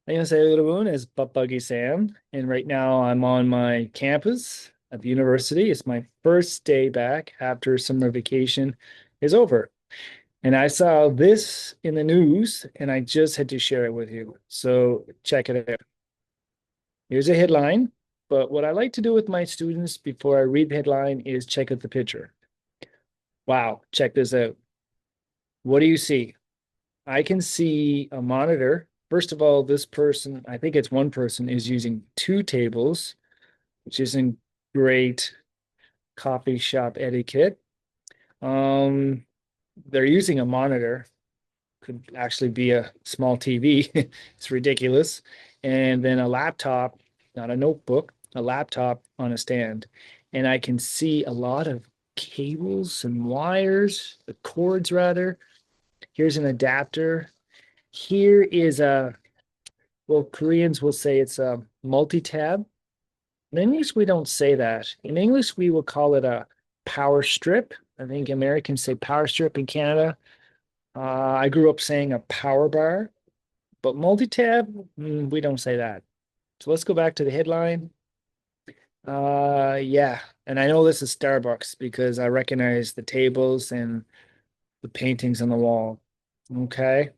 Annyeonghaseyo, everyone. It's Buggy Sam, and right now I'm on my campus at the university. It's my first day back after summer vacation is over. And I saw this in the news, and I just had to share it with you. So check it out. Here's a headline, but what I like to do with my students before I read the headline is check out the picture. Wow, check this out. What do you see? I can see a monitor. First of all, this person, I think it's one person, is using two tables, which isn't great coffee shop etiquette. Um, they're using a monitor, could actually be a small TV. It's ridiculous. And then a laptop, not a notebook, a laptop on a stand. And I can see a lot of cables and wires, the cords rather. Here's an adapter. Here is a Well, Koreans will say it's a multi-tab. In English, we don't say that. In English, we will call it a power strip. I think Americans say power strip in Canada. I grew up saying a power bar, but multi-tab, we don't say that. So let's go back to the headline. Yeah, and I know this is Starbucks because I recognize the tables and the paintings on the wall. Okay.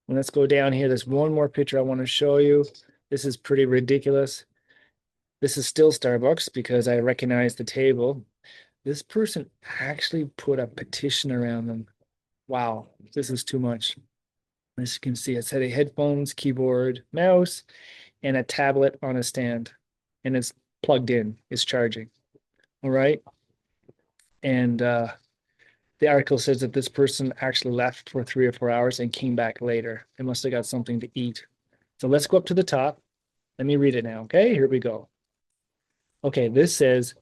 And let's go down here. There's one more picture I want to show you. This is pretty ridiculous. This is still Starbucks because I recognize the table. This person actually put a petition around them. Wow, this is too much. As you can see, it said a headphones, keyboard, mouse, and a tablet on a stand. And it's plugged in, it's charging. All right. And the article says that this person actually left for 3 or 4 hours and came back later. They must have got something to eat. So let's go up to the top. Let me read it now. Okay, here we go. Okay, this says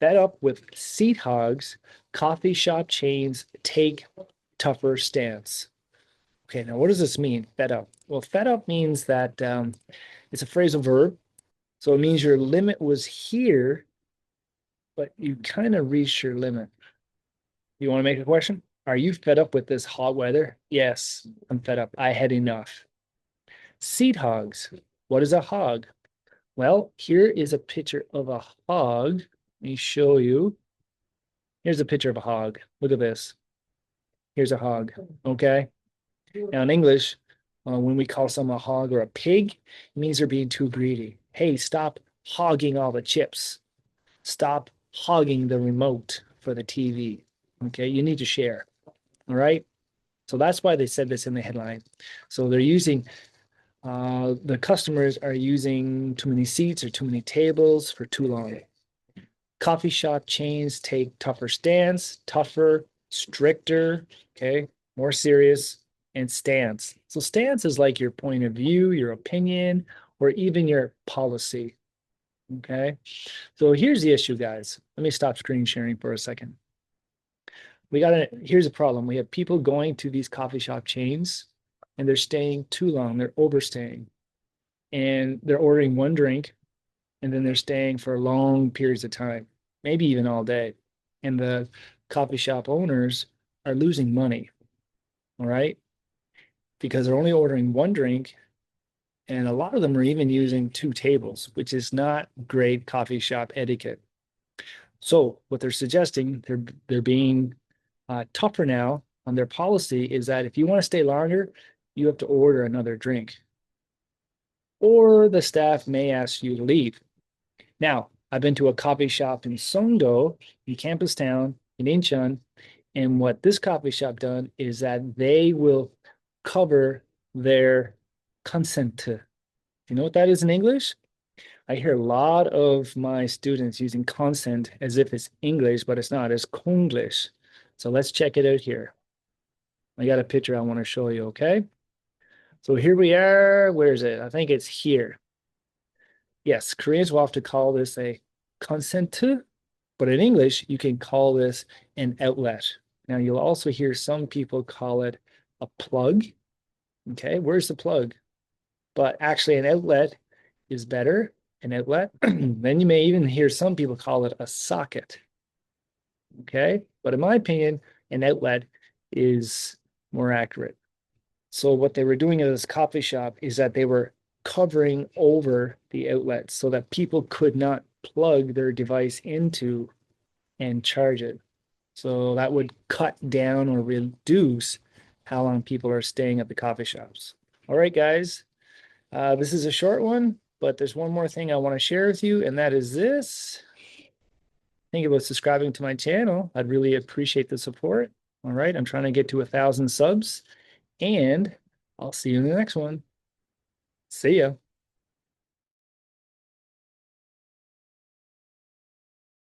fed up with seat hogs, coffee shop chains take tougher stance. Okay, now what does this mean? Fed up. Well, fed up means that it's a phrasal verb. So it means your limit was here, but you kind of reached your limit. You want to make a question? Are you fed up with this hot weather? Yes, I'm fed up. I had enough. Seat hogs. What is a hog? Well, here is a picture of a hog. Let me show you. Here's a picture of a hog. Look at this. Here's a hog. Okay. Now, in English, when we call someone a hog or a pig, it means they're being too greedy. Hey, stop hogging all the chips. Stop hogging the remote for the TV. Okay. You need to share. All right. So that's why they said this in the headline. So they're using, the customers are using too many seats or too many tables for too long. Coffee shop chains take tougher stance, tougher, stricter, okay, more serious, and stance. So stance is like your point of view, your opinion, or even your policy. Okay. So here's the issue, guys. Let me stop screen sharing for a second. Here's a problem. We have people going to these coffee shop chains and they're staying too long. They're overstaying and they're ordering one drink and then they're staying for long periods of time, maybe even all day. And the coffee shop owners are losing money, all right? Because they're only ordering one drink, and a lot of them are even using two tables, which is not great coffee shop etiquette. So what they're suggesting, they're being tougher now on their policy is that if you want to stay longer, you have to order another drink, or the staff may ask you to leave. Now, I've been to a coffee shop in Songdo, in Campus Town, in Incheon, and what this coffee shop done is that they will cover their consent. You know what that is in English? I hear a lot of my students using consent as if it's English, but it's not. It's Konglish. So let's check it out here. I got a picture I want to show you, okay? So here we are. Where is it? I think it's here. Yes, Koreans will often call this a consent, but in English, you can call this an outlet. Now, you'll also hear some people call it a plug. Okay, where's the plug? But actually, an outlet is better, an outlet. Then you may even hear some people call it a socket. Okay, but in my opinion, an outlet is more accurate. So what they were doing at this coffee shop is that they were covering over the outlets so that people could not plug their device into and charge it. So that would cut down or reduce how long people are staying at the coffee shops. All right, guys. This is a short one, but there's one more thing I want to share with you, and that is this. Think about subscribing to my channel. I'd really appreciate the support. All right, I'm trying to get to 1,000 subs, and I'll see you in the next one. See ya.